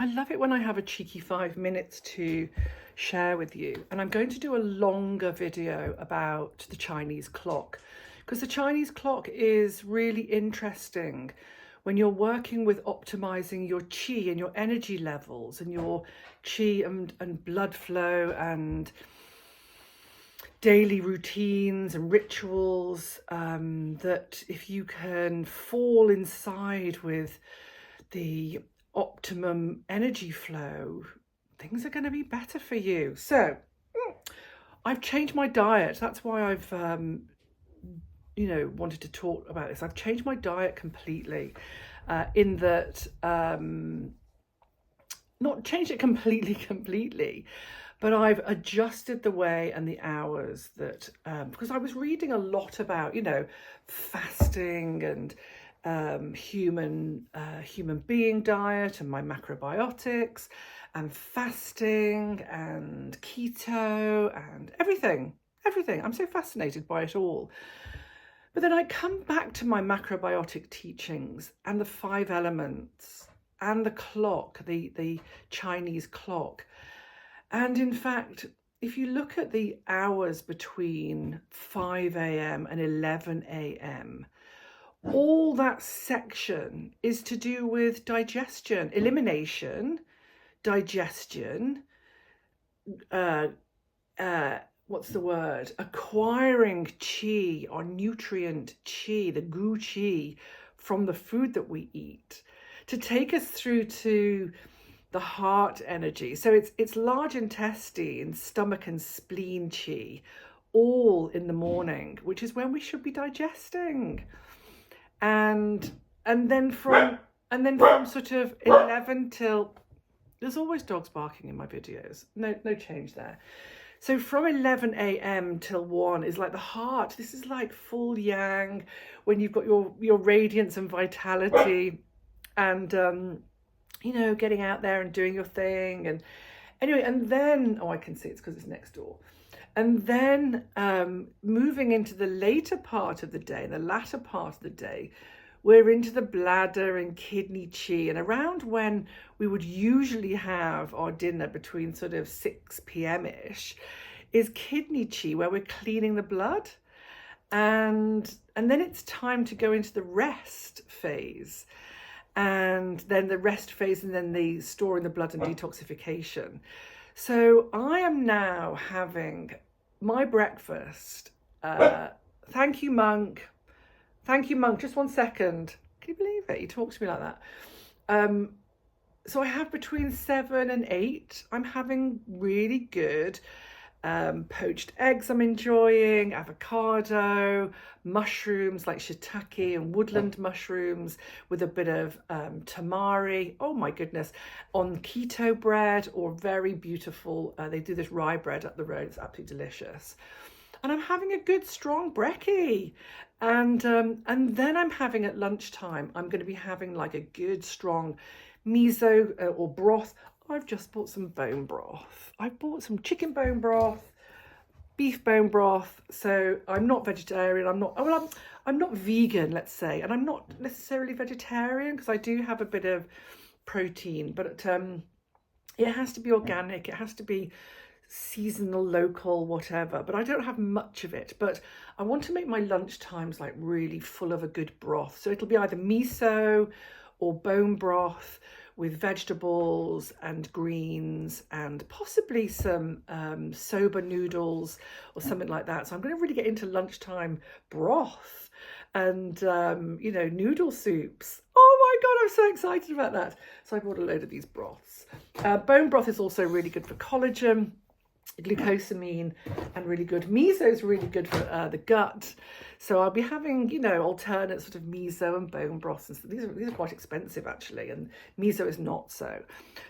I love it when I have a cheeky 5 minutes to share with you. And I'm going to do a longer video about the Chinese clock because the Chinese clock is really interesting when you're working with optimizing your qi and your energy levels and your qi and blood flow and daily routines and rituals, that if you can fall inside with the optimum energy flow, things are going to be better for you. So I've changed my diet. That's why I've wanted to talk about this. I've changed my diet completely, in that not changed it completely, but I've adjusted the way and the hours that, because I was reading a lot about, fasting and human being diet and my macrobiotics and fasting and keto and everything. I'm so fascinated by it all. But then I come back to my macrobiotic teachings and the 5 elements and the clock, the Chinese clock. And in fact, if you look at the hours between 5 a.m. and 11 a.m., all that section is to do with digestion, elimination, digestion, acquiring qi or nutrient qi, the gu qi from the food that we eat, to take us through to the heart energy. So it's large intestine, stomach and spleen qi, all in the morning, which is when we should be digesting. And then from sort of 11 till, there's always dogs barking in my videos. No change there. So from 11 a.m. till 1 is like the heart. This is like full yang, when you've got your radiance and vitality and, getting out there and doing your thing. And anyway, and then, I can see it's because it's next door. And then moving into the later part of the day, the latter part of the day, we're into the bladder and kidney qi. And around when we would usually have our dinner, between sort of 6 p.m.-ish, is kidney qi, where we're cleaning the blood. And then it's time to go into the rest phase. And then the rest phase, and then the storing the blood and detoxification. So I am now having my breakfast. Thank you, Monk. Just 1 second. Can you believe it? He talks to me like that. So I have between 7 and 8. I'm having really good poached eggs I'm enjoying, avocado, mushrooms like shiitake and woodland mushrooms with a bit of tamari. Oh my goodness. On keto bread, or very beautiful, they do this rye bread up the road. It's absolutely delicious. And I'm having a good strong brekkie. And then I'm having at lunchtime, I'm going to be having like a good strong miso or broth. I've just bought some bone broth. I bought some chicken bone broth, beef bone broth. So I'm not vegetarian. I'm not vegan, let's say, and I'm not necessarily vegetarian because I do have a bit of protein, but it has to be organic. It has to be seasonal, local, whatever, but I don't have much of it. But I want to make my lunch times like really full of a good broth. So it'll be either miso or bone broth with vegetables and greens and possibly some soba noodles or something like that. So I'm going to really get into lunchtime broth and noodle soups. Oh my God, I'm so excited about that. So I bought a load of these broths. Bone broth is also really good for collagen, glucosamine, and really good. Miso is really good for the gut. So I'll be having, alternate sort of miso and bone broths. And these are quite expensive actually, and miso is not so.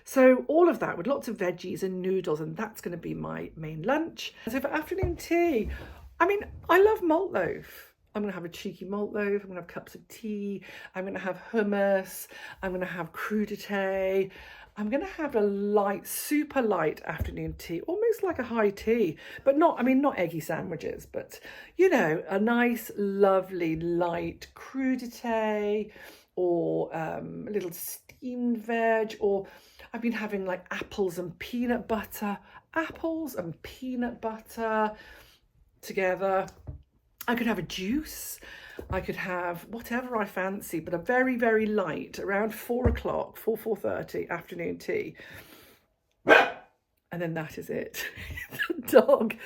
So all of that with lots of veggies and noodles, and that's going to be my main lunch. So for afternoon tea, I love malt loaf. I'm going to have a cheeky malt loaf. I'm going to have cups of tea. I'm going to have hummus. I'm going to have crudité. I'm going to have a light, super light afternoon tea, almost like a high tea, but not eggy sandwiches, but, a nice, lovely, light crudité, or a little steamed veg, or I've been having like apples and peanut butter together. I could have a juice. I could have whatever I fancy, but a very, very light, around 4 o'clock, 4:30 afternoon tea. And then that is it. That dog.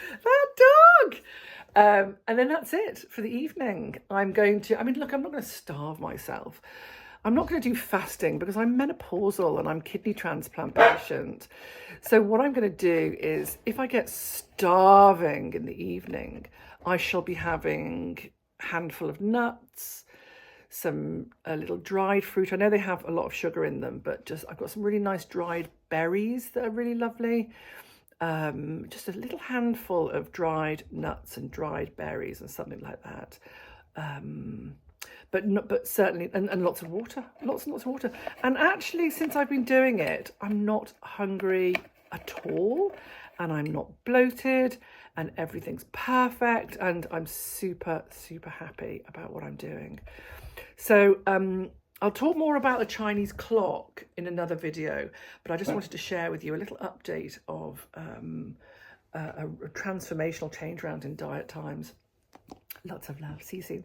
And then that's it for the evening. Look, I'm not going to starve myself. I'm not going to do fasting because I'm menopausal and I'm kidney transplant patient. So what I'm going to do is, if I get starving in the evening, I shall be having a handful of nuts, a little dried fruit. I know they have a lot of sugar in them, but I've got some really nice dried berries that are really lovely. Just a little handful of dried nuts and dried berries and something like that. But certainly, and lots of water, lots and lots of water. And actually, since I've been doing it, I'm not hungry at all, and I'm not bloated, and everything's perfect, and I'm super, super happy about what I'm doing. So I'll talk more about the Chinese clock in another video, but I just wanted to share with you a little update of a transformational change around in diet times. Lots of love. See you soon.